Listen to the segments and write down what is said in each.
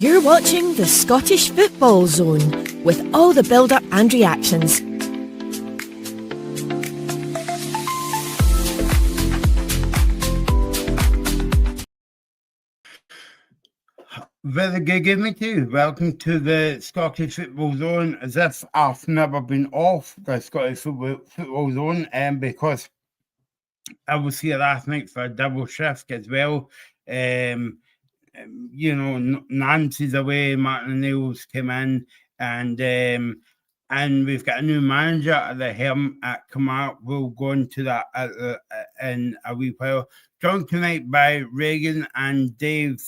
You're watching the Scottish Football Zone with all the build-up and reactions. Very good evening to you. Welcome to the Scottish Football Zone. As if I've never been off the Scottish Football Zone, because I was here last night for a double shift as well. Nancy's away, Martin O'Neill's came in, and we've got a new manager at the helm at Camargue. We'll go into that in a wee while. Joined tonight by Regan and Dave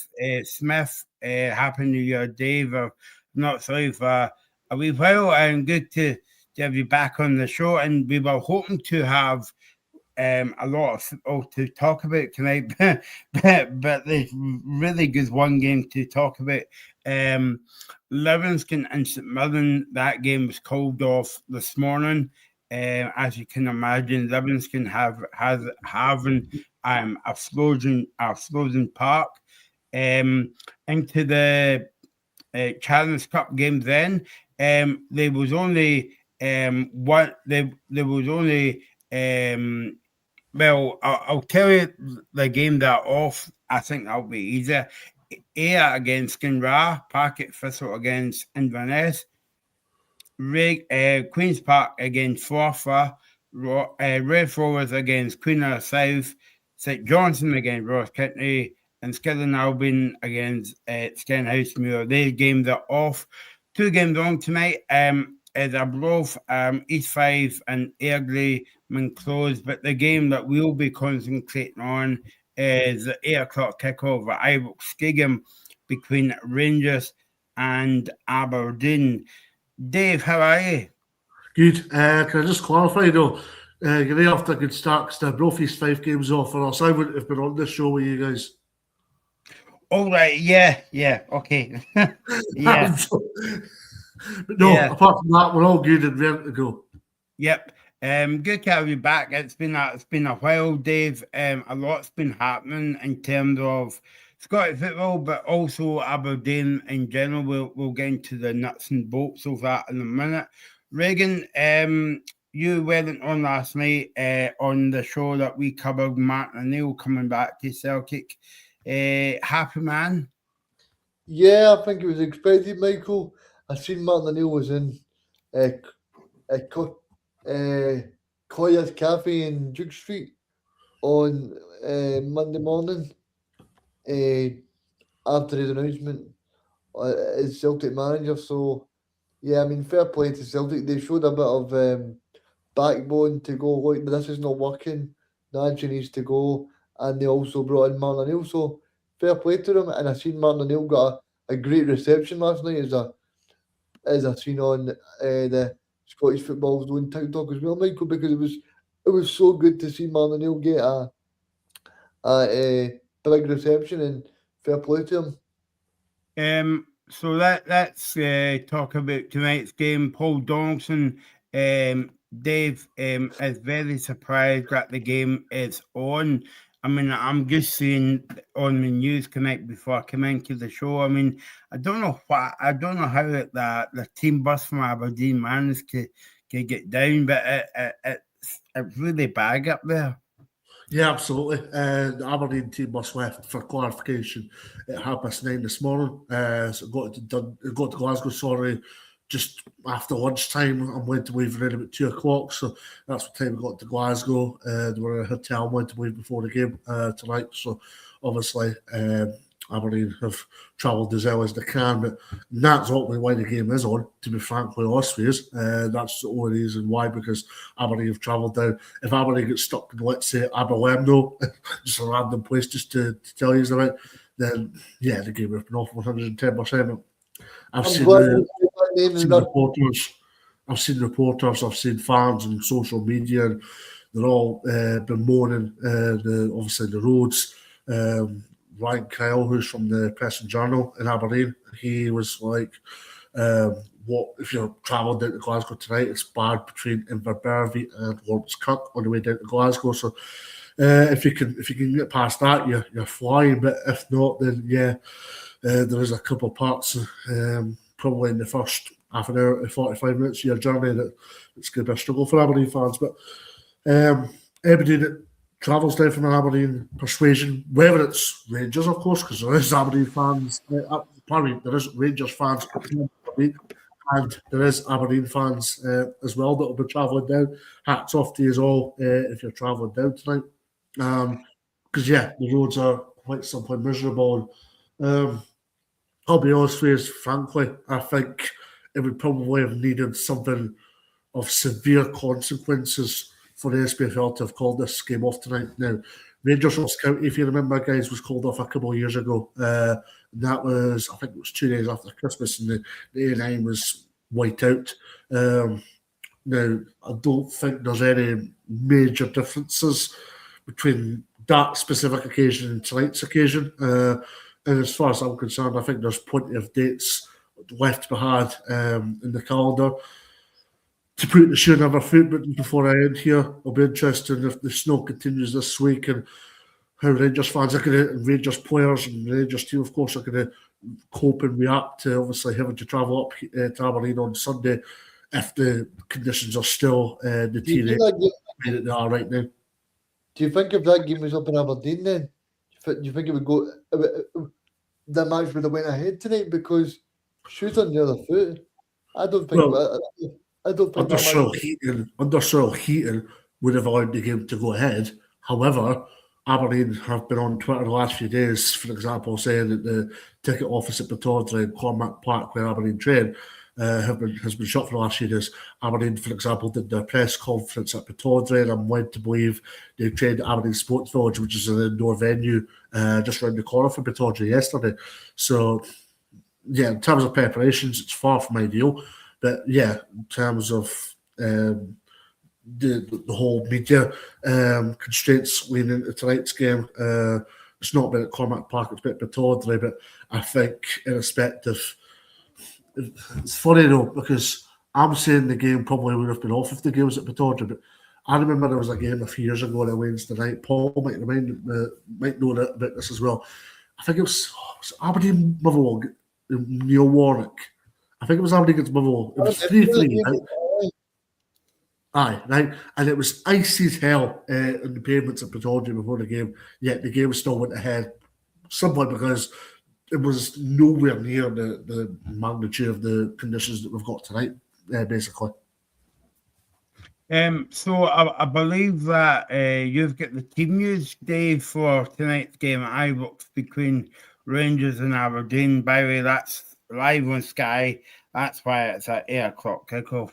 Smith. Happy New Year, Dave. I've not saw you for a wee while, and good to have you back on the show. And we were hoping to have a lot of football to talk about tonight, but there's really good one game to talk about. Livingston and St Mirren, that game was called off this morning. As you can imagine, Livingston having a frozen park. Into the Challenge Cup game. Then there was only I'll tell you the game that off. I think that'll be easier. Ayr against Skinra, Parket Thistle against Inverness, Queen's Park against Forfar, Red Rovers against Queen of the South, St Johnstone against Ross County, and Skilling Albion against Stenhousemuir. These games are off. 2 games on tonight. Is Arbroath, East 5 and Airdrie closed, but the game that we'll be concentrating on is the 8 o'clock kickoff at Ibrox Stadium between Rangers and Aberdeen. Dave, how are you? Good. Can I just clarify though? You're off to a good start because the Arbroath 5 games off for us. I wouldn't have been on this show with you guys. All right, yeah, okay. Yeah. But no, apart from that, we're all good and ready to go. Yep. Good to have you back. It's been a while, Dave. A lot's been happening in terms of Scottish football, but also Aberdeen in general. We'll get into the nuts and bolts of that in a minute. Regan, you weren't on last night on the show that we covered Martin O'Neill coming back to Celtic. Happy man? Yeah, I think it was expected, Michael. I seen Martin O'Neill was in Coya's Cafe in Duke Street on Monday morning after his announcement as Celtic manager. So, yeah, I mean, fair play to Celtic. They showed a bit of backbone to go, look, but this is not working. Nancy needs to go. And they also brought in Martin O'Neill. So, fair play to them. And I seen Martin O'Neill got a great reception last night as I seen on the Scottish Football Zone TikTok as well, Michael, because it was so good to see Martin O'Neill get a big reception, and fair play to him. So let's talk about tonight's game. Paul Donaldson, Dave is very surprised that the game is on. I mean, I'm just seeing on the news tonight before I come into the show. I mean, I don't know how the team bus from Aberdeen managed to get down, but it's really bad up there. Yeah, absolutely. The Aberdeen team bus left for clarification at 9:30 this morning. So it got to Glasgow, just after lunchtime. I'm went to leave around about 2 o'clock, so that's what time we got to Glasgow. They were in a hotel, went to leave before the game tonight. So obviously Aberdeen have travelled as well as they can, but that's ultimately why the game is on, to be frankly honest with you. That's the only reason why, because Aberdeen have travelled down. If Aberdeen gets stuck in, let's say, Aberlemno, just a random place just to tell you about, then yeah, the game would have been off 110%. I've seen reporters, I've seen fans on social media, and they're all bemoaning obviously the roads. Ryan Kyle, who's from the Press and Journal in Aberdeen, he was like, what if you're travelling down to Glasgow tonight, it's bad between Inverbervie and Lawrence Kirk on the way down to Glasgow. So if you can get past that, you're flying, but if not, then yeah, there is a couple of parts, probably in the first half an hour to 45 minutes of your journey that it's going to be a struggle for Aberdeen fans. But Aberdeen travels down from an Aberdeen persuasion, whether it's Rangers, of course, because there is Aberdeen fans, there is Rangers fans, and there is Aberdeen fans as well that will be travelling down. Hats off to you all if you're travelling down tonight. Because, the roads are quite simply miserable. I'll be honest with you, frankly, I think it would probably have needed something of severe consequences for the SPFL to have called this game off tonight. Now, Rangers Ross County, if you remember, guys, was called off a couple of years ago. That was, I think it was 2 days after Christmas, and the A9 was wiped out. Now, I don't think there's any major differences between that specific occasion and tonight's occasion. And as far as I'm concerned, I think there's plenty of dates left to be had in the calendar to put the shoe in our foot. But before I end here, I'll be interested if the snow continues this week and how Rangers fans are going to, and Rangers players and Rangers team, of course, are going to cope and react to obviously having to travel up to Aberdeen on Sunday if the conditions are still deteriorating that they are right now. Do you think if that game was up in Aberdeen then, do you think it would go, the match would have went ahead tonight because shoes on the other foot? I don't think. Well, I don't think under Cyril Heaton would have allowed the game to go ahead. However, Aberdeen have been on Twitter the last few days, for example, saying that the ticket office at Pittodrie and Cormac Park, where Aberdeen train, has been shut for the last few days. Aberdeen, for example, did their press conference at Pittodrie, and I'm led to believe they trained at Aberdeen Sports Village, which is an indoor venue just around the corner from Pittodrie yesterday. So, in terms of preparations, it's far from ideal. But in terms of the whole media constraints leading into tonight's game, it's not been at Cormac Park, it's been at Pittodrie. But I think, irrespective, it's funny though, because I'm saying the game probably would have been off if the game was at Pittodrie, but I remember there was a game a few years ago on a Wednesday night. Paul might know about this as well. I think it was Aberdeen Motherwell, Neil Warnock. I think it was Aberdeen against Motherwell. It was 3-3. Right? Aye, right. And it was icy as hell on the pavements at Pittodrie before the game, yet the game still went ahead, simply because it was nowhere near the magnitude of the conditions that we've got tonight, basically. So I believe that you've got the team news, Dave, for tonight's game at Ibrox between Rangers and Aberdeen. By the way, that's live on Sky. That's why it's at 8 o'clock kickoff.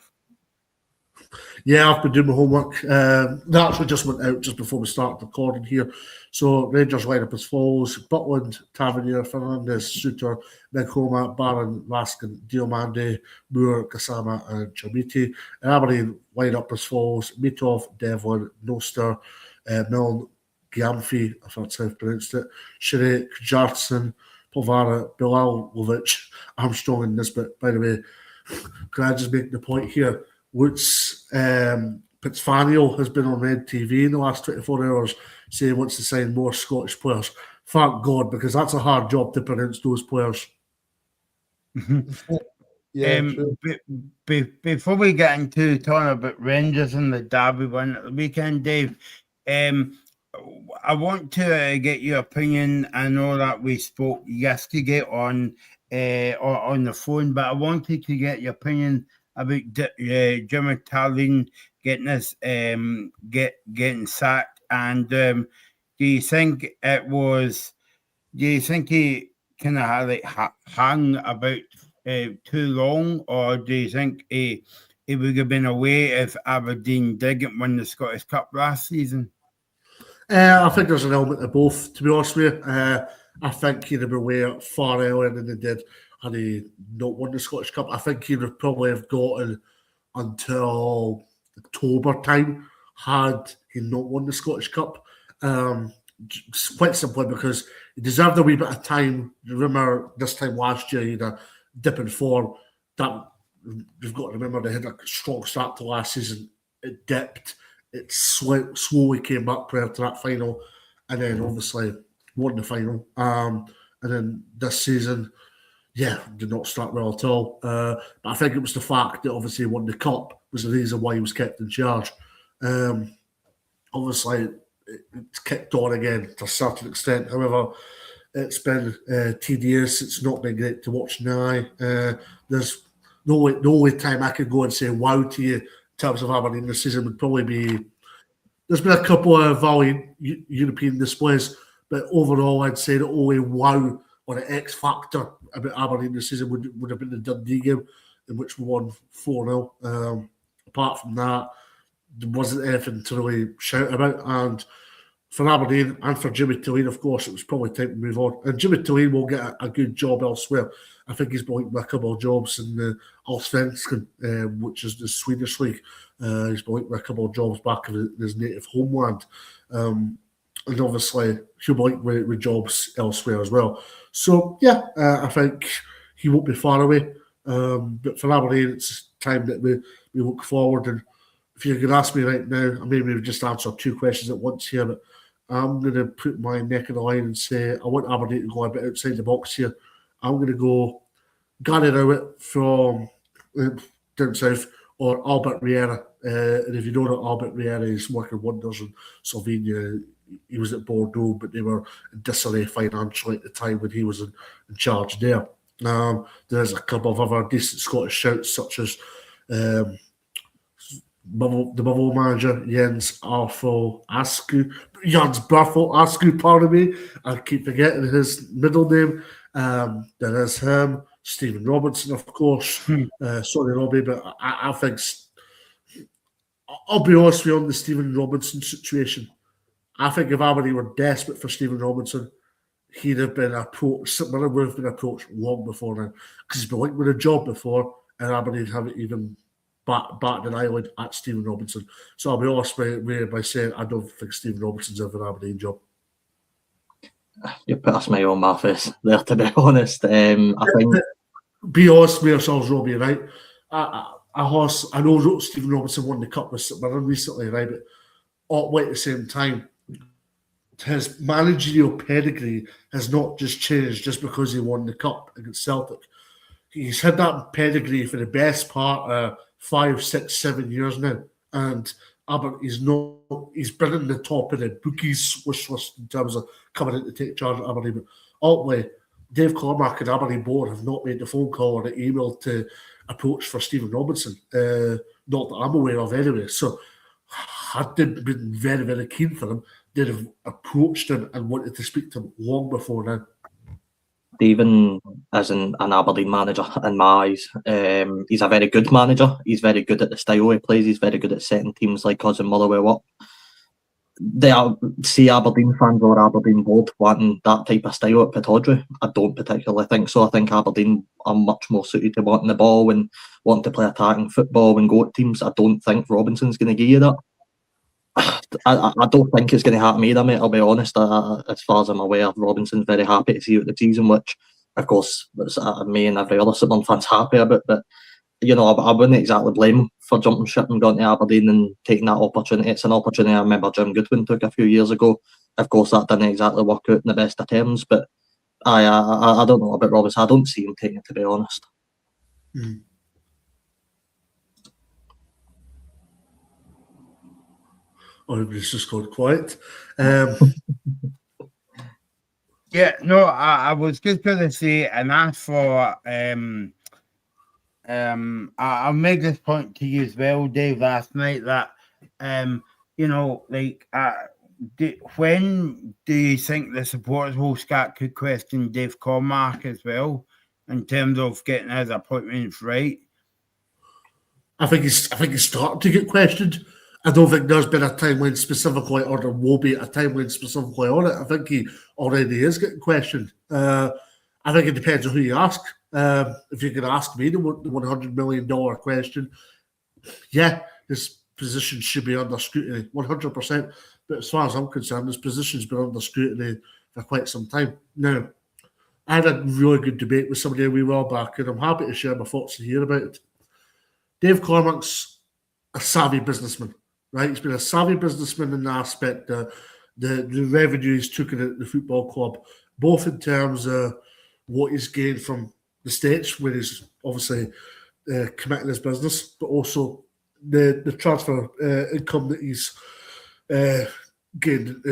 Yeah, I've been doing my homework. That actually just went out just before we started recording here. So Rangers line up as follows: Butland, Tavernier, Fernandez, Suter, Meghoma, Barron, Raskin, Diomande, Moore, Kasama and Chamiti. And Aberdeen line up as follows: Mitov, Devlin, Noster, Milne, Gyamfi, if that's how I've pronounced it, Shere, Kjartsen, Polvara, Bilalovic, Armstrong and Nisbet. By the way, can I just make the point here? Lutz Pitzfanio has been on Red TV in the last 24 hours saying he wants to sign more Scottish players. Thank God, because that's a hard job to pronounce those players. Before we get into talking about Rangers and the Derby one at the weekend, Dave, I want to get your opinion. I know that we spoke yesterday on the phone, but I wanted to get your opinion about Jimmy Tallinn getting this getting sacked, and do you think he kind of had hung about too long, or do you think he would have been away if Aberdeen didn't win the Scottish Cup last season? I think there's an element of both, to be honest with you. I think he'd have been away far earlier than he did had he not won the Scottish Cup. I think he would probably have gotten until October time had he not won the Scottish Cup. Quite simply because he deserved a wee bit of time. You remember this time last year, he had a dip in form. That you've got to remember they had a strong start to last season. It dipped. It slowly came back prior to that final, and then obviously won the final. And and then this season, did not start well at all. But I think it was the fact that obviously he won the cup was the reason why he was kept in charge. Obviously, it's kicked on again to a certain extent. However, it's been tedious. It's not been great to watch now. There's no way time I could go and say wow to you in terms of Aberdeen this season would probably be. There's been a couple of valiant European displays, but overall, I'd say the only wow or the X factor about Aberdeen this season would have been the Dundee game, in which we won 4-0. Apart from that, there wasn't anything to really shout about. And for Aberdeen and for Jimmy Tulane, of course, it was probably time to move on. And Jimmy Tulane will get a good job elsewhere. I think he's been linked with a couple of jobs in the Allsvenskan, which is the Swedish league. He's been linked with a couple of jobs back in his native homeland. And obviously, he'll be linked with jobs elsewhere as well. So, I think he won't be far away. But for Aberdeen, it's time that we look forward. And if you could ask me right now, I maybe just answer 2 questions at once here, but I'm going to put my neck in the line and say I want Aberdeen to go a bit outside the box here. I'm going to go Gary Rowett from down south or Albert Riera. And if you don't know Albert Riera, he's working wonders in Slovenia. He was at Bordeaux, but they were in disarray financially at the time when he was in charge there. There's a couple of other decent Scottish shouts, such as the Bubble manager, Jens Barthel Askew, pardon me. I keep forgetting his middle name. There is him, Stephen Robinson, of course. Sorry, Robbie, but I think I'll be honest with you on the Stephen Robinson situation. I think if Aberdeen were desperate for Stephen Robinson, he'd have been approached. Somebody would have been approached long before now, because he's been linked with a job before, and Aberdeen haven't even batted an eyelid at Stephen Robinson. So I'll be honest by saying I don't think Stephen Robinson's ever an Aberdeen job. You put a smile on my face there, to be honest. I think. Be honest with yourselves, Robbie, right? I know Stephen Robinson won the cup with St Mirren recently, right? But all at the same time, his managerial pedigree has not just changed just because he won the cup against Celtic. He's had that pedigree for the best part of 5, 6, 7 years now, and he's been in the top of the bookies wish list in terms of coming in to take charge of Aberdeen. But ultimately, Dave Cormack and Aberdeen board have not made the phone call or the email to approach for Stephen Robinson, not that I'm aware of anyway. So had they been very, very keen for him, they'd have approached him and wanted to speak to him long before now. Stephen as an Aberdeen manager, in my eyes, he's a very good manager. He's very good at the style he plays. He's very good at setting teams like us and Motherwell up. See Aberdeen fans or Aberdeen board wanting that type of style at Pittodrie. I don't particularly think so. I think Aberdeen are much more suited to wanting the ball and wanting to play attacking football and go at teams. I don't think Robinson's going to give you that. I don't think it's going to happen either, mate. I'll be honest. As far as I'm aware, Robinson's very happy to see you at the season, which, of course, me and every other Sunderland fan's happy about. But you know, I wouldn't exactly blame him for jumping ship and going to Aberdeen and taking that opportunity. It's an opportunity I remember Jim Goodwin took a few years ago. Of course, that didn't exactly work out in the best of terms, but I don't know about Robinson. I don't see him taking it, to be honest. Oh, it's just gone quiet. I was just going to say, and ask for I'll make this point to you as well, Dave, last night, that when do you think the supporters will start to question Dave Cormack as well in terms of getting his appointments right? I think he's starting to get questioned. I don't think there's been a timeline specifically, or there will be a timeline specifically on it. I think he already is getting questioned. I think it depends on who you ask. If you could ask me the $100 million question, his position should be under scrutiny, 100%. But as far as I'm concerned, his position's been under scrutiny for quite some time. Now, I had a really good debate with somebody a wee while back, and I'm happy to share my thoughts and hear about it. Dave Cormack's a savvy businessman, right? He's been a savvy businessman in the aspect that the revenue he's taken at the football club both in terms of what he's gained from the States, where he's obviously committing his business, but also the transfer income that he's gained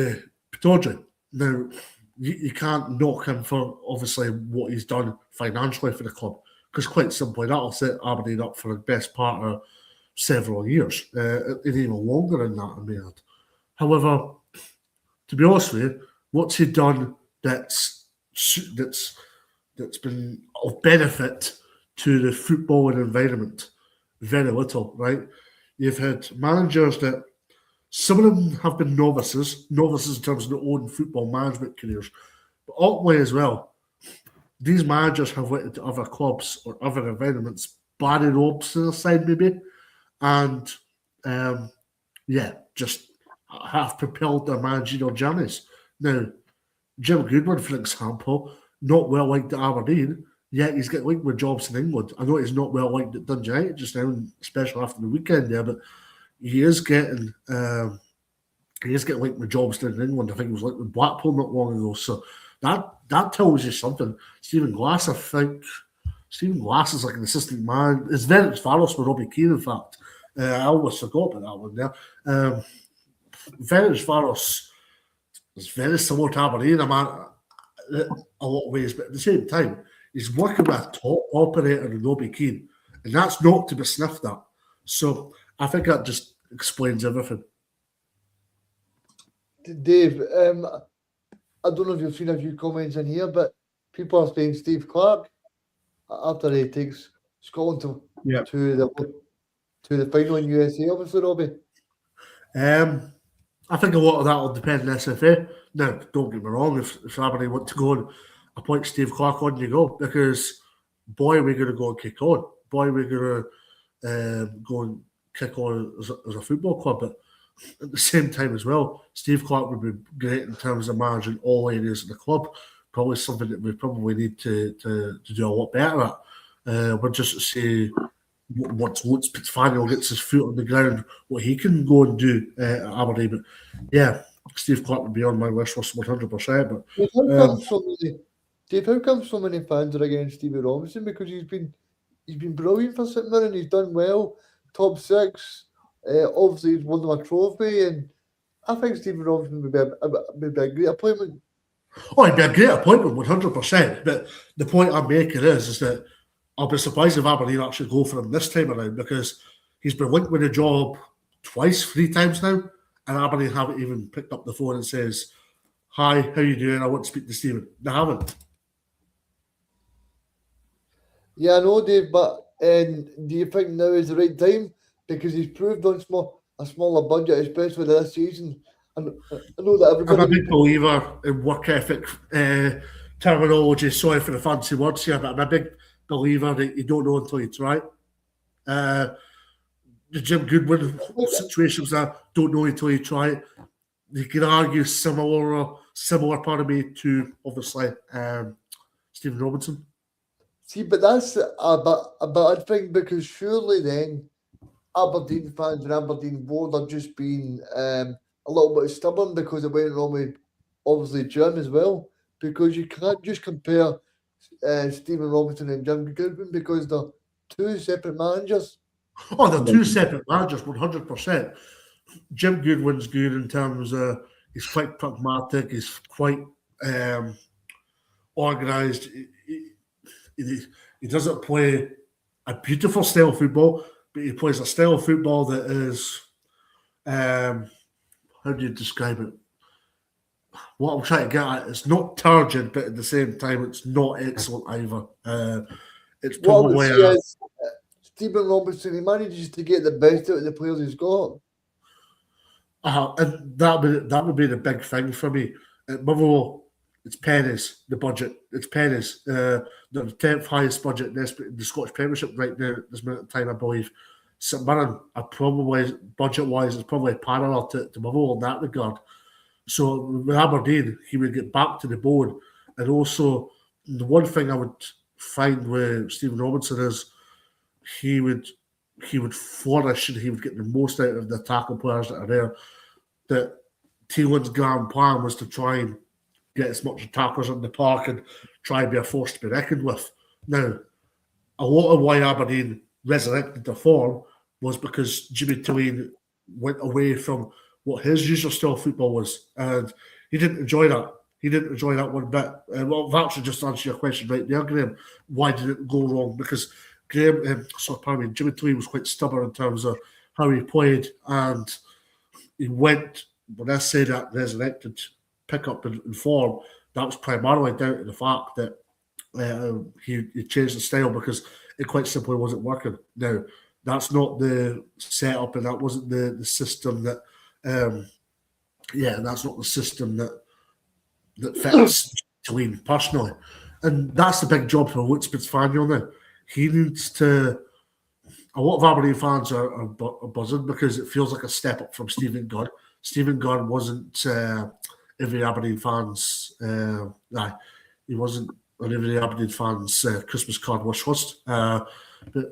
Pittodrie. Now, you can't knock him for obviously what he's done financially for the club, because quite simply that'll set Aberdeen up for the best part of several years, and even longer than that, I may add. However, to be honest with you, what's he done that's been of benefit to the footballing environment? Very little, right? You've had managers that some of them have been novices in terms of their own football management careers, but ultimately as well, these managers have went into other clubs or other environments, Barry Robson aside maybe, and just have propelled their managerial journeys. Now, Jim Goodwin, for example, not well liked at Aberdeen, yet he's getting linked with jobs in England. I know he's not well liked at Dundee United just now, especially after the weekend there, but he is getting linked with jobs down in England. I think he was linked with Blackpool not long ago. So that tells you something. Stephen Glass is like an assistant man. It's very Faros with Robbie Keane, in fact. I almost forgot about that one there. Ferenc Varos is very similar to Aberdeen, a lot of ways, but at the same time, he's working with a top operator in Robbie Keane, and that's not to be sniffed at. So I think that just explains everything. Dave, I don't know if you've seen a few comments in here, but people are saying Steve Clarke after he takes Scotland to the final in USA, obviously, Robbie. I think a lot of that will depend on SFA. Now, don't get me wrong, if Aberdeen want to go and appoint Steve Clarke, on you go, because boy, we're going to go and kick on. Boy, we're going to go and kick on as a football club. But at the same time as well, Steve Clarke would be great in terms of managing all areas of the club. Probably something that we probably need to do a lot better at. But just to see once Fitzfaniel gets his foot on the ground, what he can go and do at Aberdeen. But yeah, Steve Clarke would be on my wish list 100%. But Dave, how come so many fans are against Stevie Robinson? Because he's been brilliant for St Mirren. He's done well, top six. Obviously, he's won them a trophy, and I think Stevie Robinson would be a great appointment. Oh, it'd be a great appointment, 100%. But the point I'm making is that I'll be surprised if Aberdeen actually go for him this time around, because he's been linked with a job three times now, and Aberdeen haven't even picked up the phone and says, "Hi, how you doing? I want to speak to Stephen." They haven't. Yeah, I know, Dave, but do you think now is the right time? Because he's proved on a smaller budget, especially this season. And I know that everybody... I'm a big believer in work ethic terminology. Sorry for the fancy words here, but I'm a big believer that you don't know until you try. The Jim Goodwin situation was that don't know until you try it. You can argue similar pardon me, to obviously Stephen Robinson. See, but that's a bad thing, because surely then Aberdeen fans and Aberdeen board are just being a little bit stubborn because it went wrong with obviously Jim as well. Because you can't just compare Stephen Robinson and Jim Goodwin, because they're two separate managers. Oh, they're two separate managers, 100%. Jim Goodwin's good in terms of he's quite pragmatic, he's quite organised. He doesn't play a beautiful style of football, but he plays a style of football that is, how do you describe it? What I'm trying to get at, it's not turgid, but at the same time, it's not excellent either. It's probably Stephen Robinson, he manages to get the best out of the players he's got. And that would be the big thing for me. At Motherwell, it's pennies, the budget. It's pennies. The 10th highest budget in the Scottish Premiership right now at this minute of time, I believe. St Mirren are probably, budget-wise, is probably parallel to Motherwell in that regard. So with Aberdeen, he would get back to the board. And also, the one thing I would find with Stephen Robinson is he would flourish and he would get the most out of the attacking players that are there. That Thielman's grand plan was to try and get as much attackers in the park and try and be a force to be reckoned with. Now, a lot of why Aberdeen resurrected their form was because Jimmy Tulane went away from what his usual style of football was, and he didn't enjoy that. He didn't enjoy that one bit. Well, I've actually just answered your question right there, Graham. Why did it go wrong? Because Jimmy Tulane was quite stubborn in terms of how he played, and he went, when I say that resurrected pick-up in form, that was primarily down to the fact that he changed the style because it quite simply wasn't working. Now, that's not the setup, and that wasn't the system that, that's not the system that fits Tulane personally. And that's the big job for Lutz Fitzfaniel now. He needs to. A lot of Aberdeen fans are buzzing because it feels like a step up from Stephen Gunn. Stephen Gunn wasn't every Aberdeen fan's. He wasn't on every Aberdeen fan's Christmas card wish list. But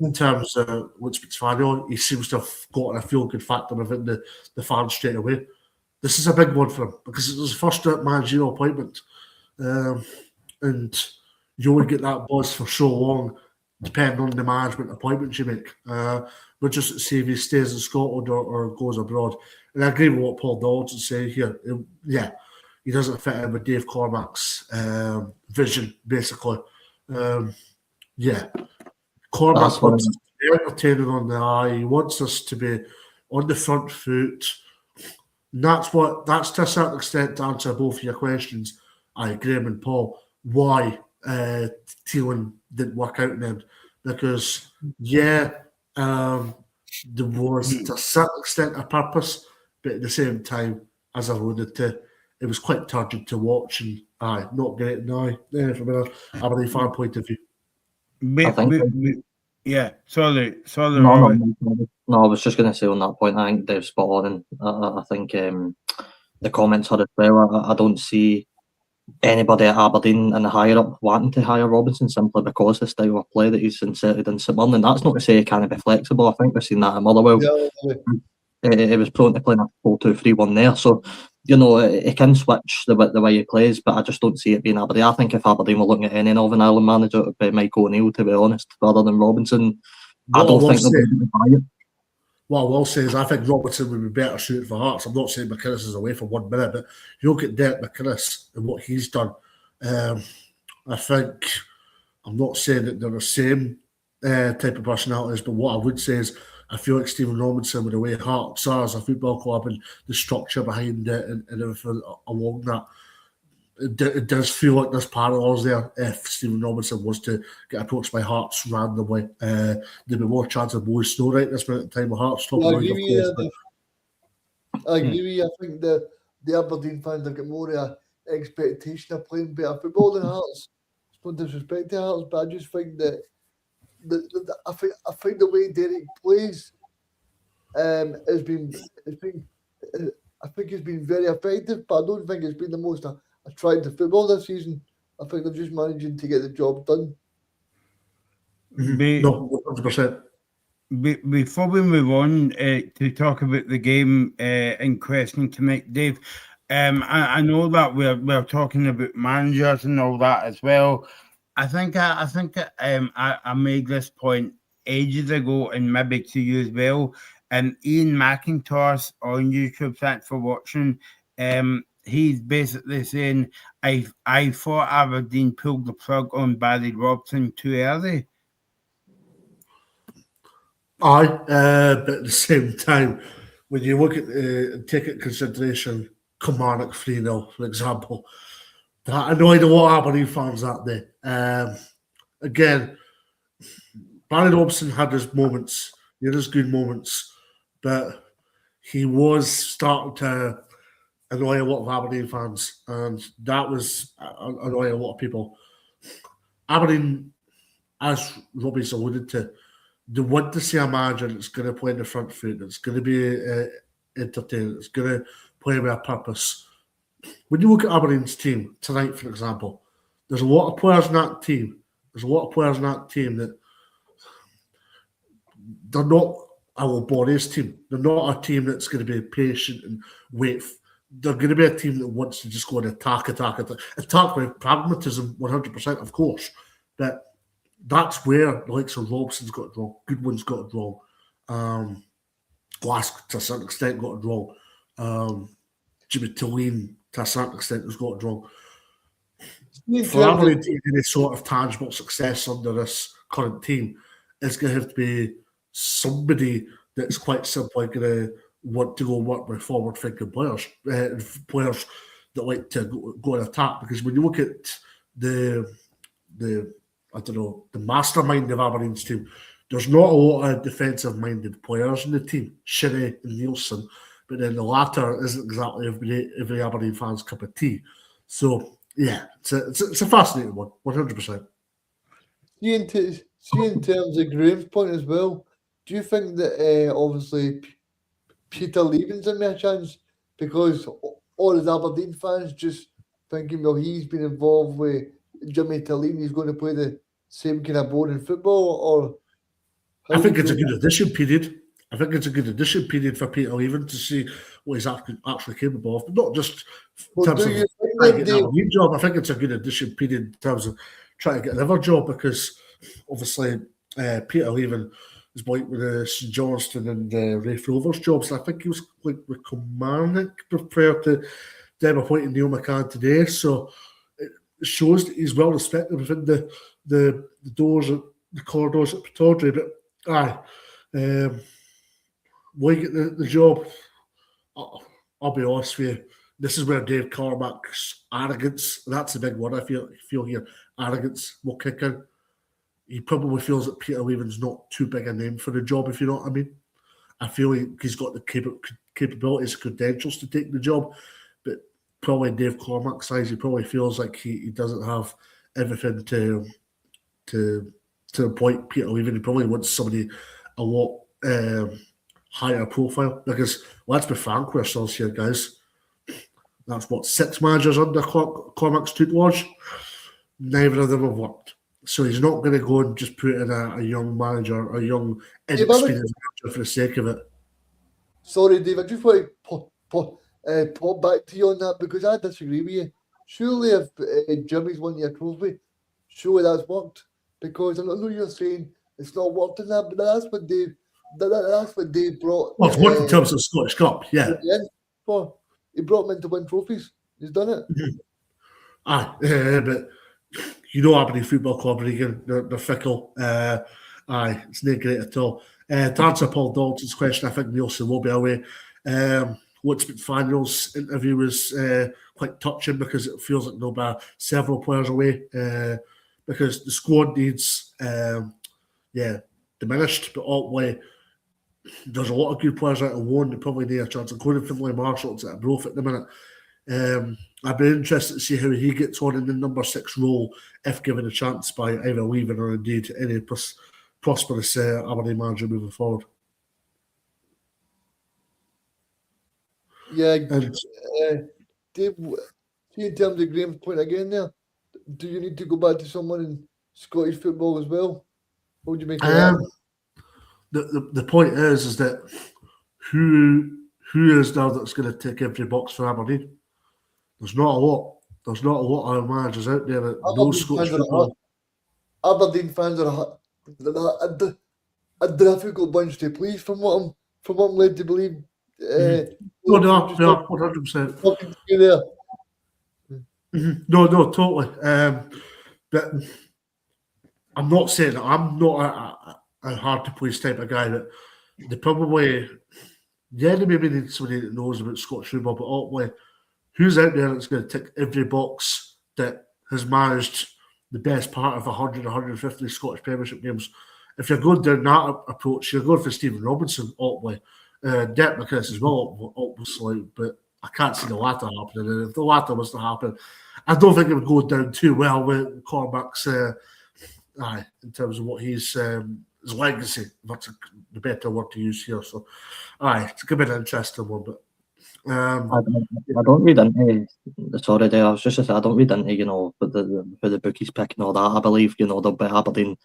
in terms of Lutz Fitzfaniel, he seems to have gotten a feel-good factor within the fans straight away. This is a big one for him because it was his first managerial appointment. And you only get that buzz for so long, depending on the management appointments you make. But just to see if he stays in Scotland or goes abroad. And I agree with what Paul Donaldson said here. He doesn't fit in with Dave Cormack's vision, basically. Cormack wants us to be entertaining on the eye. He wants us to be on the front foot. And that's to a certain extent to answer both of your questions, Graham and Paul, why Thielen didn't work out in the end. Because, there was to a certain extent a purpose, but at the same time, as I alluded to, it was quite turgid to watch and not great from an Aberdeen fan point of view. Sorry. No, I was just going to say on that point, I think Dave's spot on, and I think the comments are as well. I don't see anybody at Aberdeen in the higher up wanting to hire Robinson simply because the style of play that he's inserted in St Mirren. That's not to say he can't be flexible. I think we've seen that in Motherwell. He was prone to playing a 4-2-3-1 there. So, he can switch the way he plays, but I just don't see it being Aberdeen. I think if Aberdeen were looking at any Northern Ireland manager, it would be Michael O'Neill, to be honest, rather than Robinson. I don't think they'll be buy it. What I will say is I think Robertson would be better suited for Hearts. I'm not saying McInnes is away for 1 minute, but you look at Derek McInnes and what he's done. I think, I'm not saying that they're the same type of personalities, but what I would say is I feel like Stephen Robinson, with the way Hearts are as a football club and the structure behind it and everything along that, it does feel like there's parallels there. If Stephen Robinson was to get approached by Hearts randomly, there'd be more chance of Bowie Snow right this minute in time with Hearts. I agree with you. I think the Aberdeen fans have got more of an expectation of playing better football than Hearts. It's no disrespect to Hearts, but I just think that I think the way Derek plays has been I think it's been very effective, but I don't think it's been the most attractive football this season. I think they're just managing to get the job done. No, 100%. Before we move on to talk about the game in question tonight, Dave, I know that we're talking about managers and all that as well. I think I made this point ages ago, and maybe to you as well. Ian McIntosh on YouTube, thanks for watching. He's basically saying, I thought Aberdeen pulled the plug on Barry Robson too early. But at the same time, when you look at take into consideration Kilmarnock 3-0, for example, that annoyed a lot of Aberdeen fans that day. Again, Barry Robson had his moments, he had his good moments, but he was starting to annoy a lot of Aberdeen fans, and that was annoying a lot of people. Aberdeen, as Robbie's alluded to, they want to see a manager that's going to play in the front foot, that's going to be entertaining, that's going to play with a purpose. When you look at Aberdeen's team tonight, for example, there's a lot of players in that team. That they're not a laborious team. They're not a team that's going to be patient and wait they're going to be a team that wants to just go and attack with pragmatism, 100%, of course. But that's where the likes of Robson's got it wrong, Goodwin's got it wrong, Glass to a certain extent got it wrong, Jimmy Tulleen to a certain extent has got it wrong. For Aberdeen to get any sort of tangible success under this current team, it's going to have to be somebody that's quite simply going to want to go work with forward-thinking players, players that like to go and attack. Because when you look at the mastermind of Aberdeen's team, there's not a lot of defensive-minded players in the team, Shinnie and Nielsen, but then the latter isn't exactly every Aberdeen fan's cup of tea. So, yeah, it's a fascinating one, 100%. See, in terms of Graham's point as well, do you think that obviously Peter Levin's in there a chance? Because all his Aberdeen fans just thinking, well, he's been involved with Jimmy Tulleen, he's going to play the same kind of boring football, or... I think it's a good addition period. I think it's a good addition period for Peter Levin to see what he's actually capable of, but not just in terms of trying to get an Aberdeen job. I think it's a good addition period in terms of trying to get another job, because obviously Peter Levin is like with St Johnstone and Rafe Rovers jobs. And I think he was like with Kilmarnock prior to them appointing Neil McCann today. So it shows that he's well respected within the doors, the corridors at Pittodrie. But will he get the job? I'll be honest with you. This is where Dave Cormack's arrogance, that's the big word I feel here, arrogance will kick in. He probably feels that Peter Levin's not too big a name for the job, if you know what I mean. I feel he's got the capabilities, credentials to take the job, but probably Dave Cormack's eyes, he probably feels like he doesn't have everything to appoint Peter Levin. He probably wants somebody a lot higher profile, because let's be frank with ourselves here, guys. That's what 6 managers under Cormack's tutelage. Neither of them have worked. So he's not going to go and just put in a young manager, a young inexperienced manager for the sake of it. Sorry, Dave, I just want to pop back to you on that, because I disagree with you. Surely if Jimmy's won your trophy, surely that's worked. Because I know you're saying it's not worked in that, but that's what Dave brought. Well, it's worked in terms of the Scottish Cup, yeah. He brought him in to win trophies. He's done it. But you know Aberdeen Football Club, Regan, they're fickle. It's not great at all. To answer Paul Dalton's question, I think Nielsen will be away. What's McFarnell's interview was quite touching, because it feels like there'll be several players away, because the squad needs diminished, but ultimately there's a lot of good players out of one that probably need a chance, including Finlay Marshall at Broth at the minute. I'd be interested to see how he gets on in the number 6 role if given a chance by either Levin or indeed any prosperous Aberdeen manager moving forward. Yeah, Dave, in terms of Graham's point again there, do you need to go back to someone in Scottish football as well? What would you make of that? The point is that who is there that's going to tick every box for Aberdeen? There's not a lot. There's not a lot of managers out there that know Scottish football. Aberdeen fans are a difficult bunch to please, from what I'm led to believe. No, 100%. No, totally. But I'm not saying that I'm not a hard to please type of guy, but they probably, they maybe need somebody that knows about Scottish football, but ultimately, who's out there that's going to tick every box that has managed the best part of 100, 150 Scottish Premiership games? If you're going down that approach, you're going for Stephen Robinson, ultimately. Derek McInnes as well, obviously, but I can't see the latter happening. And if the latter was to happen, I don't think it would go down too well with Cormack's in terms of what his legacy. That's the better word to use here. So, it's going to be an interesting one. But I don't read into. Sorry, there. I was just to say I don't read into who the bookies pick and all that. I believe they'll be Aberdeen.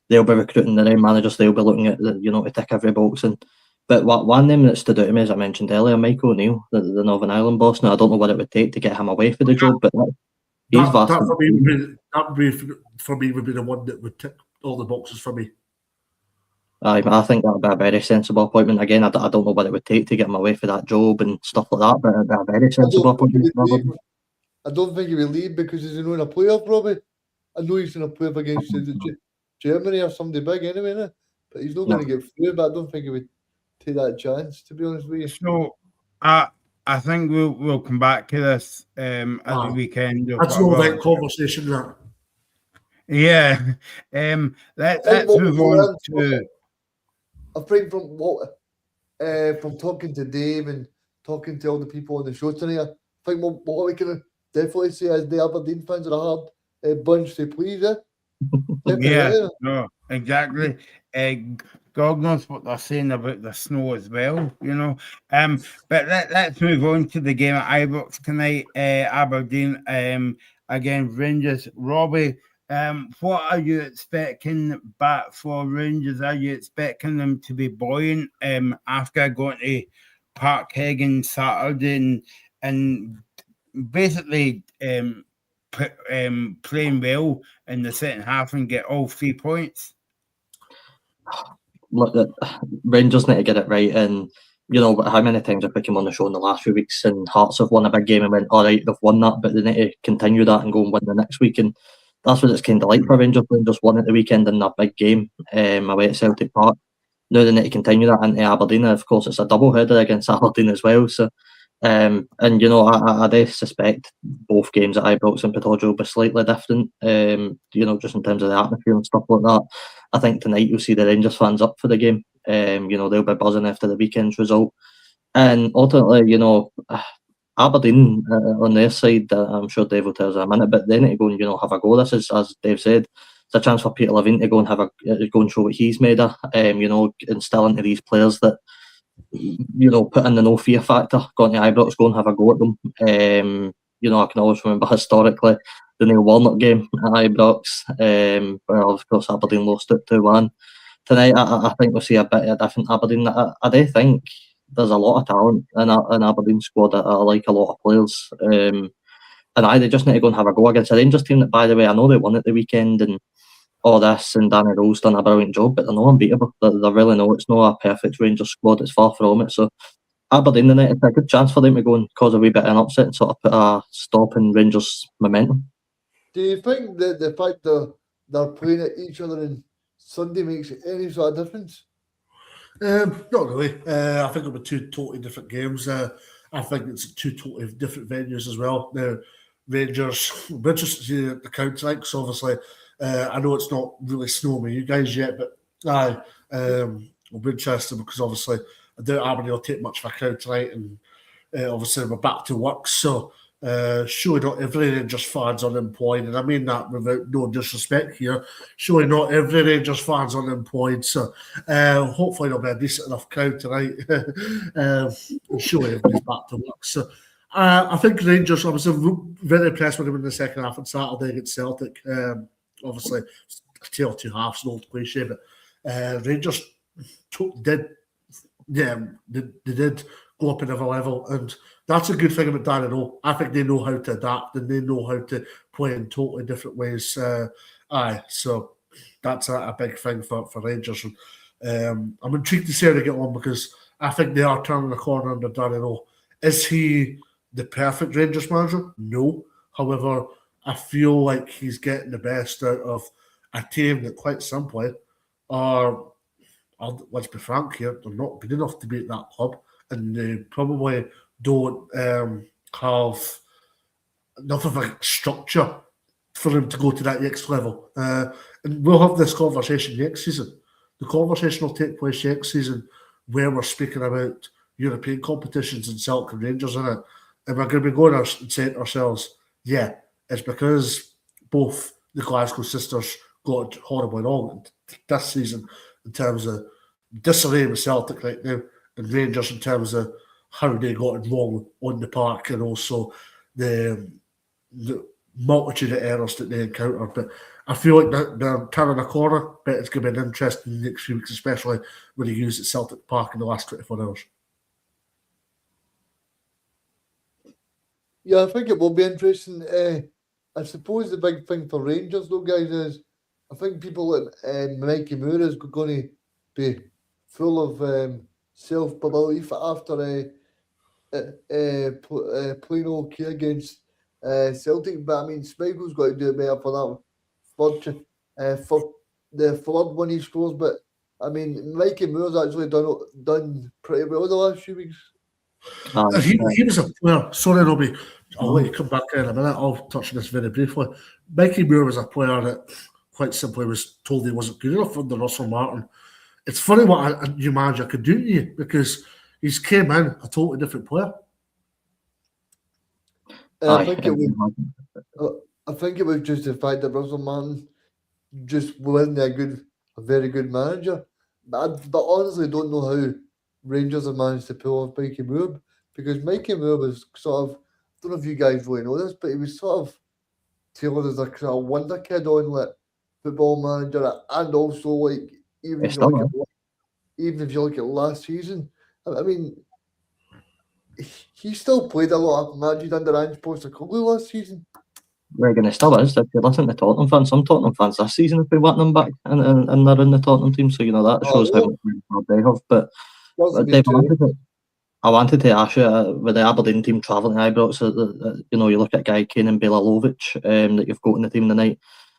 They'll be recruiting their own managers. They'll be looking at to tick every box, and But one name that stood out to me, as I mentioned earlier, Michael O'Neill, the Northern Ireland boss. Now, I don't know what it would take to get him away for the job, but he's vastly. For me would be the one that would tick all the boxes for me. I think that would be a very sensible appointment. Again, I don't know what it would take to get him away for that job and stuff like that, but it'd be a very sensible appointment. I don't think he will leave because he's known a player, probably. I know he's going to play up against Germany or somebody big anyway, innit? But he's not going to get through, but I don't think he would take that chance, to be honest with you. So, I think we'll come back to this at the weekend. That's no right conversation, that. Yeah. Let's move on to... I think from talking to Dave and talking to all the people on the show tonight, I think what we can definitely say is the Aberdeen fans are a hard bunch to please. Yeah, no, exactly. God knows what they're saying about the snow as well, you know. But let's move on to the game at Ibrox tonight. Aberdeen against Rangers. Robbie, what are you expecting back for Rangers? Are you expecting them to be buoyant after going to Parkhead Saturday and basically playing well in the second half and get all 3 points? Look, Rangers need to get it right, and you know how many times I've come on the show in the last few weeks, and Hearts have won a big game and went, all right, they've won that, but they need to continue that and go and win the next week, and that's what it's kind of like for Rangers. Rangers won at the weekend in that big game away at Celtic Park. Now they need to continue that into Aberdeen, and of course it's a double header against Aberdeen as well. So, and you know, I do suspect both games at Ibrox and Pittodrie will be slightly different. You know, just in terms of the atmosphere and stuff like that. I think tonight you'll see the Rangers fans up for the game. You know, they'll be buzzing after the weekend's result, and ultimately, you know, Aberdeen on their side, I'm sure Dave will tell us in a minute, but they need to go and, you know, have a go. This is, as Dave said, it's a chance for Peter Levin to go and go and show what he's made of. You know, instill into these players that, you know, put in the no fear factor. Going to Ibrox, go and have a go at them. You know, I can always remember historically the Neil Warnock game at Ibrox, where of course Aberdeen lost it 2-1. Tonight, I think we'll see a bit of a different Aberdeen. I do think there's a lot of talent in Aberdeen squad. I like a lot of players. And they just need to go and have a go against a Rangers team that, by the way, I know they won at the weekend and all this, and Danny Rowe's done a brilliant job, but they're not unbeatable. They really know it's not a perfect Rangers squad. It's far from it. So Aberdeen tonight, it's a good chance for them to go and cause a wee bit of an upset and sort of put a stop in Rangers' momentum. Do you think that the fact that they're playing at each other on Sunday makes any sort of difference? Not really. I think it'll be two totally different games. I think it's two totally different venues as well. The Rangers, we're just to see the counter like, so obviously, I know it's not really snowing with you guys yet, but we'll be interested because obviously I doubt Aberdeen will take much of a crowd tonight, and obviously we're back to work, so surely not every Rangers fan's unemployed, and I mean that without no disrespect here. Surely not every Rangers fan's unemployed, so hopefully there'll be a decent enough crowd tonight. Surely everybody's back to work. So I think Rangers, I was very impressed with them in the second half on Saturday against Celtic. Obviously, a tale of two halves, an old cliche, but Rangers did go up another level, and that's a good thing about Danny Rowe. I think they know how to adapt and they know how to play in totally different ways. So that's a big thing for Rangers. And, I'm intrigued to see how they get on because I think they are turning the corner under Danny Rowe. Is he the perfect Rangers manager? No. However, I feel like he's getting the best out of a team that, quite simply, let's be frank here, they're not good enough to beat that club, and they probably don't have enough of a structure for them to go to that next level. And we'll have this conversation next season. The conversation will take place next season where we're speaking about European competitions and Celtic and Rangers in it. And we're going to be going and saying to ourselves, yeah, it's because both the Glasgow sisters got horribly wrong this season in terms of disarray with Celtic right now, and Rangers in terms of how they got it wrong on the park, and also the multitude of errors that they encountered. But I feel like they're turning a corner, but it's going to be an interesting next few weeks, especially when they use at Celtic Park in the last 24 hours. Yeah, I think it will be interesting. I suppose the big thing for Rangers, though, guys, is I think people like Mikey Moore is going to be full of self-belief after playing okay against Celtic. But I mean, Schmeichel's got to do better for that for the third one he scores. But I mean, Mikey Moore's actually done pretty well the last few weeks. He was a player. Sorry, Robbie. I'll let you come back in a minute. I'll touch on this very briefly. Mikey Moore was a player that quite simply was told he wasn't good enough under Russell Martin. It's funny what a new manager could do to you, because he's came in a totally different player. I think it was just the fact that Russell Martin just wasn't a very good manager. But honestly, don't know how Rangers have managed to pull off Mikey Moore, because Mikey Moore was sort of, I don't know if you guys really know this, but he was sort of tailored as a kind of wonder kid on like Football Manager, and also like even if you look at last season, I mean, he still played a lot of matches under Ange Postecoglou last season. Regan, it still is. If you listen to Tottenham fans, some Tottenham fans this season have been wanting them back, and they're in the Tottenham team, so that shows how much they have. But I wanted to ask you, with the Aberdeen team travelling to Ibrox, you look at Guy Kane and Belazovic that you've got in the team tonight,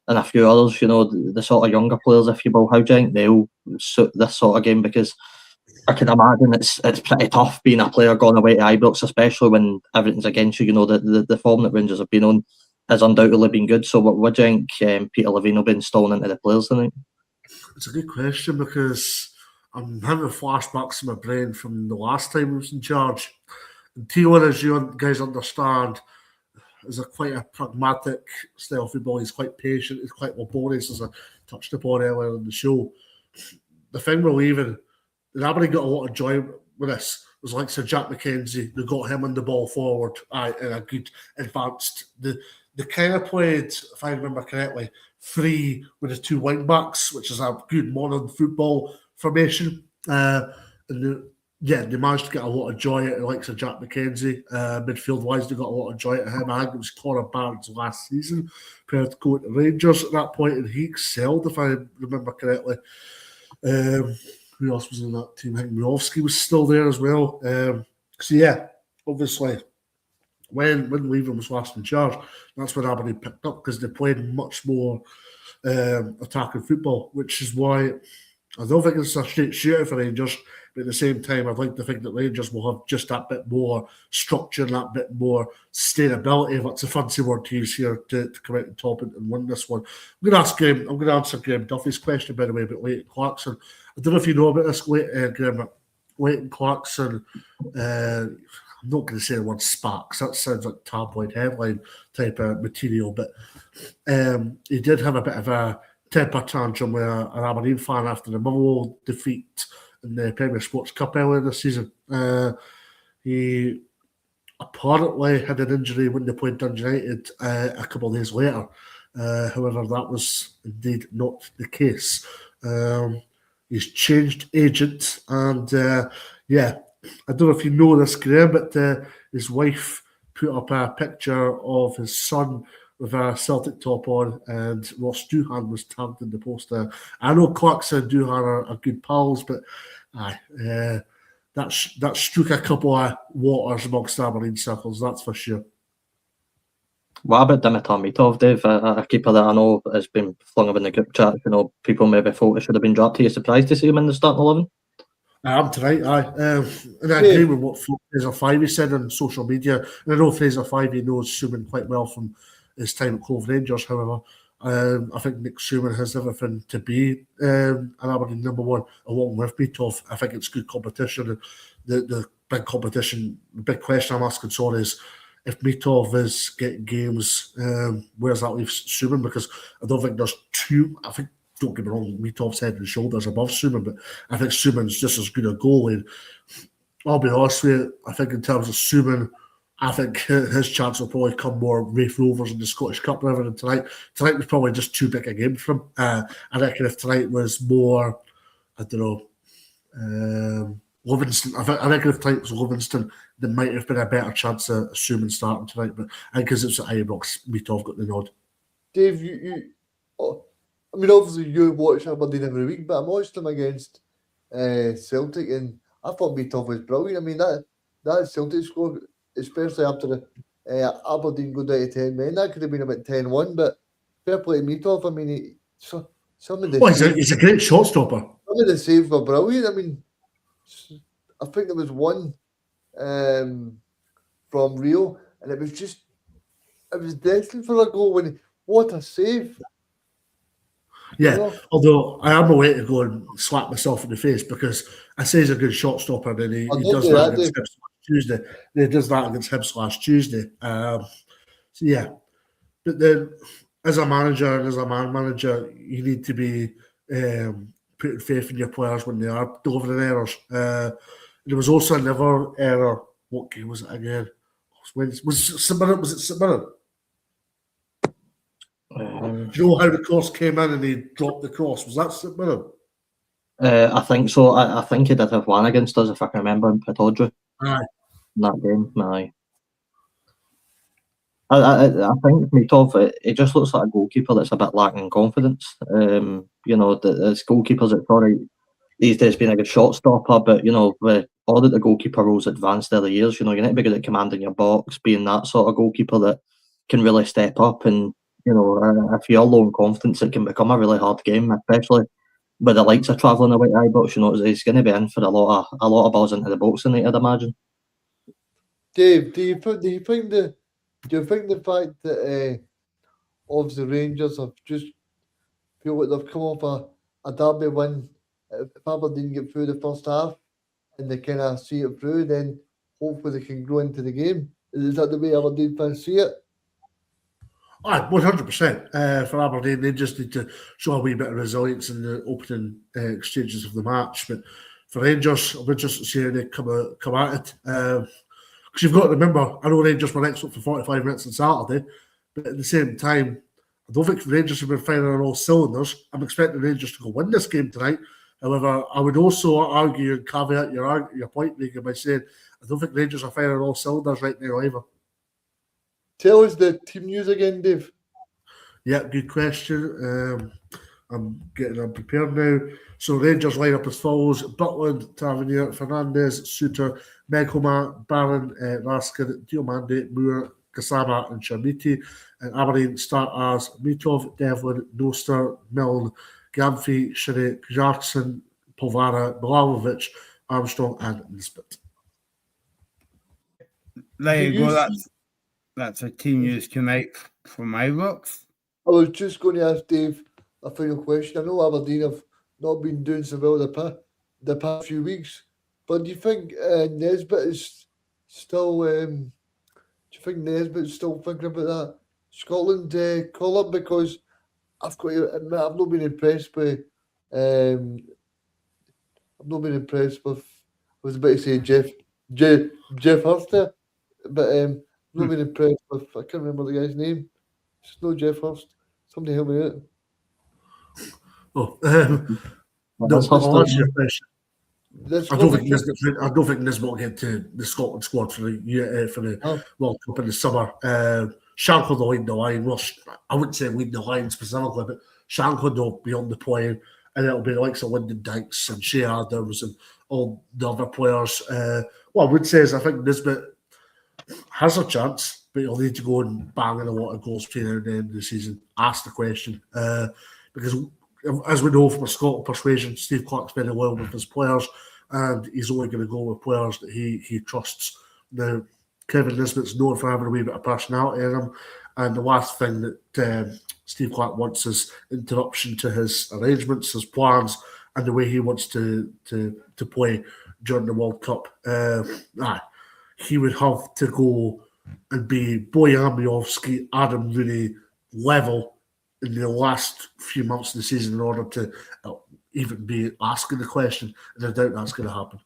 and a few others, the sort of younger players, if you will. How do you think they'll suit this sort of game? Because I can imagine it's pretty tough being a player going away to Ibrox, especially when everything's against you. The form that Rangers have been on has undoubtedly been good. So what do you think Peter Levin will be installing into the players tonight? It's a good question, because I'm having flashbacks in my brain from the last time he was in charge. And Tio, as you guys understand, is quite a pragmatic style of football. He's quite patient. He's quite laborious, as I touched upon earlier in the show. The thing we're leaving, and Aberdeen got a lot of joy with this. It was like Sir Jack McKenzie. They got him on the ball forward in a good advanced. They kind of played, if I remember correctly, 3 with the 2 wing backs, which is a good modern football formation. They managed to get a lot of joy out of the likes of Jack McKenzie. Midfield-wise, they got a lot of joy out of him. I think it was Connor Barnes last season, prior to going to Rangers at that point, and he excelled, if I remember correctly. Who else was in that team? I think Miovski was still there as well. Obviously, when Levin was last in charge, that's when Aberdeen picked up, because they played much more attacking football, which is why I don't think it's a straight shootout for Rangers, but at the same time, I'd like to think that Rangers will have just that bit more structure and that bit more sustainability, if that's a fancy word to use here, to come out on top and win this one. I'm going to answer Graham Duffy's question, by the way, about Leighton Clarkson. I don't know if you know about this, Graham, but Leighton Clarkson, I'm not going to say the word sparks, that sounds like tabloid headline type of material, but he did have a bit of a temper tantrum with an Aberdeen fan after the Motherwell defeat in the Premier Sports Cup earlier this season. He apparently had an injury when they played Dundee United a couple of days later. However, that was indeed not the case. He's changed agent, and I don't know if you know this, Graham, but his wife put up a picture of his son with a Celtic top on, and Ross Doohan was tagged in the post there. I know Clarkson and Doohan are good pals, but that struck a couple of waters amongst Aberdeen circles, that's for sure. What about Dimitar Mitov, Dave? A keeper that I know has been flung up in the group chat. People maybe thought it should have been dropped. Are you surprised to see him in the starting 11? I am tonight, and I agree with what Fraser Fyvie said on social media. And I know Fraser Fyvie knows Schumann quite well from his time at Cove Rangers. However, I think Nick Schumann has everything to be an Aberdeen number one, along with Mitov. I think it's good competition. The big competition, the big question I'm asking, is if Mitov is getting games, where's that leave Schumann? Because I don't think there's two. I think, don't get me wrong, Mitov's head and shoulders above Schumann, but I think Schumann's just as good a goalie. I'll be honest with you, I think in terms of Schumann, I think his chance will probably come more Raith Rovers in the Scottish Cup rather than tonight. Tonight was probably just too big a game for him. I reckon if tonight was more, I don't know, Livingston. I reckon if tonight was Livingston, there might have been a better chance of assuming starting tonight. But I think because it's at Ibrox, Mitov got the nod. Dave, I mean, obviously you watch Aberdeen every week, but I watched them against Celtic, and I thought Mitov was brilliant. I mean, that Celtic score, especially after the Aberdeen go down to 10 men, that could have been about 10-1, but fair play to Mitov. I mean, some of the He's a great shot stopper. Some of the saves were brilliant. I mean, I think there was one from Rio, and it was destined for a goal. What a save! Yeah, You know? although I am away to go and slap myself in the face because I say he's a good shot stopper, and he does that against Hibs last Tuesday. He does that against Hibs last Tuesday. So yeah, but then as a manager and as a man manager, you need to be putting faith in your players when they are delivering errors. There was also another error. What game was it again? Was it St Mirren? Was it St Mirren? Do you know how the cross came in and he dropped the cross? Was that St Mirren? I think so. I think he did have one against us, if I can remember, in Pittodrie. Aye. In that game, aye. I think Mitov, he just looks like a goalkeeper that's a bit lacking in confidence. You know, as goalkeepers, it's alright these days being a good shot stopper, but you know, with all that the goalkeeper roles advanced early years, you know, you need to be good at commanding your box, being that sort of goalkeeper that can really step up. And you know, if you're low in confidence, it can become a really hard game, especially with the likes of travelling away to Ibrox. You know, he's going to be in for a lot of balls into the box tonight, I'd imagine. Dave, do you think the fact that obviously Rangers have just feel like they've come off a derby win, if Aberdeen get through the first half and they kind of see it through, then hopefully they can grow into the game? Is that the way Aberdeen fans see it? 100%. For Aberdeen, they just need to show a wee bit of resilience in the opening exchanges of the match. But for Rangers, I'll be interested to see how they come at it. Because you've got to remember, I know Rangers were excellent for 45 minutes on Saturday, but at the same time, I don't think Rangers have been firing on all cylinders. I'm expecting Rangers to go win this game tonight. However, I would also argue and caveat your point, Regan, by saying I don't think Rangers are firing on all cylinders right now either. Tell us the team news again, Dave. Yeah, good question. I'm prepared now. So Rangers line up as follows: Butland, Tavernier, Fernandez, Suter, Meghoma, Barron, Raskin, Diomande, Moore, Kasama and Sharmiti. And Aberdeen start as Mitov, Devlin, Noster, Milne, Gamfi, Shinnie, Jackson, Polvara, Milanovic, Armstrong and Nisbet. There you go. That's a team news tonight from Ibrox. I was just going to ask Dave a final question. I know Aberdeen have not been doing so well the past few weeks, but do you think Nisbet is still? Do you think Nisbet's still thinking about that Scotland call up? Because I've got to admit, I've not been impressed with. I was about to say Jeff Hurst there, but I've not been impressed with. I can't remember the guy's name. It's no Jeff Hurst. Somebody help me out. I'll answer your question. I don't think Nisbet will get to the Scotland squad for the World Cup in the summer. Shankland will lead the line. Well, I wouldn't say lead the line specifically, but Shankland will be on the plane, and it'll be the likes of Lyndon Dykes and Shea Adams and all the other players. What I would say is I think Nisbet has a chance, but he'll need to go and bang in a lot of goals between now and the end of the season. Ask the question. Because as we know from a Scotland persuasion, Steve Clarke's very loyal with his players, and he's only going to go with players that he trusts. Now, Kevin Nisbet's known for having a wee bit of personality in him, and the last thing that Steve Clarke wants is interruption to his arrangements, his plans, and the way he wants to play during the World Cup. He would have to go and be Bojan, Adam Rooney level in the last few months of the season in order to even be asking the question, and I doubt that's going to happen.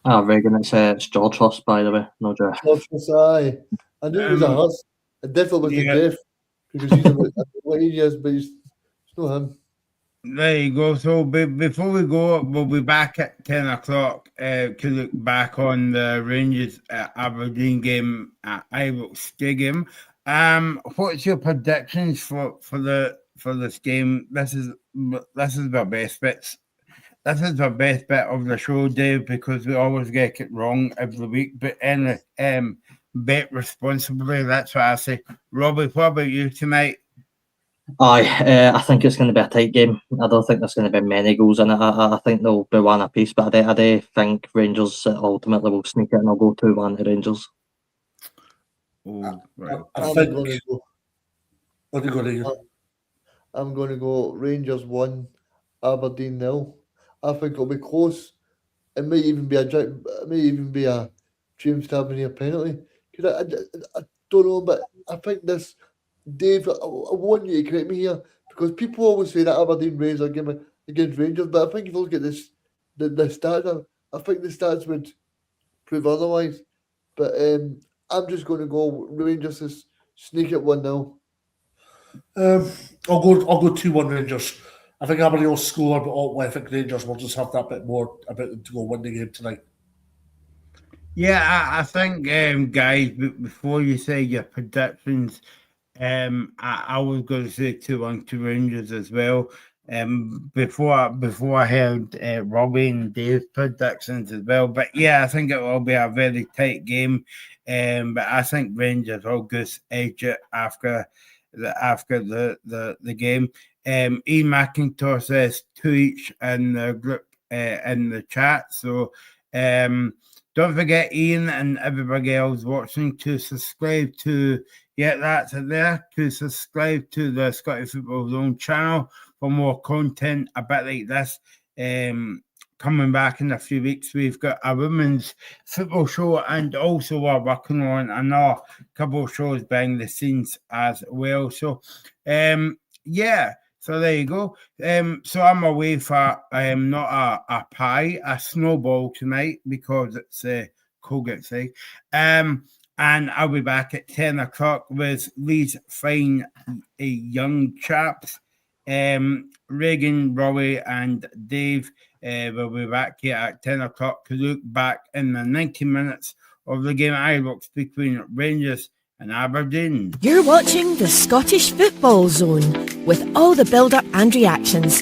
Reagan, it's George Huss, by the way, no Jeff. George Masai. I knew it was a Huss. It definitely was the Jeff because he's about what he is, but it's not him. There you go. So before we go, we'll be back at 10 o'clock to look back on the Rangers Aberdeen game at Ibrox Stadium. What's your predictions for this game? This is the best bits. This is the best bit of the show, Dave, because we always get it wrong every week. But anyway, bet responsibly. That's what I say. Robbie, what about you tonight? I think it's going to be a tight game. I don't think there's going to be many goals in it. I think there'll be one apiece, but I do think Rangers ultimately will sneak it, and I'll go 2-1 to Rangers. Oh, right. I think. What are you going to go? I'm going to go Rangers 1, Aberdeen 0. I think it'll be close. It may even be a James Tavernier penalty. I don't know, but I think this. Dave, I want you to correct me here because people always say that Aberdeen Rangers game against Rangers, but I think if you look at this, the stats, I think the stats would prove otherwise. But I'm just going to go Rangers to sneak it 1-0. I'll go 2-1 Rangers. I think Aberdeen will score, but I think Rangers will just have that bit more about them to go win the game tonight. Yeah, I think, guys, before you say your predictions. I was going to say 2-1 to Rangers as well. Before I heard Robbie and Dave's predictions as well. But yeah, I think it will be a very tight game. But I think Rangers will just edge it after the game. Ian McIntosh says 2 each in the group in the chat. So don't forget, Ian and everybody else watching, to subscribe to. Yeah, that's it there. To subscribe to the Scottish Football Zone channel for more content a bit like this. Coming back in a few weeks, we've got a women's football show, and also we're working on another couple of shows behind the scenes as well. So, yeah. So there you go. So I'm away for not a pie, a snowball tonight because it's Colgate Day. And I'll be back at 10 o'clock with these fine young chaps. Reagan, Robbie, and Dave will be back here at 10 o'clock to look back in the 90 minutes of the game at Ibrox between Rangers and Aberdeen. You're watching the Scottish Football Zone with all the build-up and reactions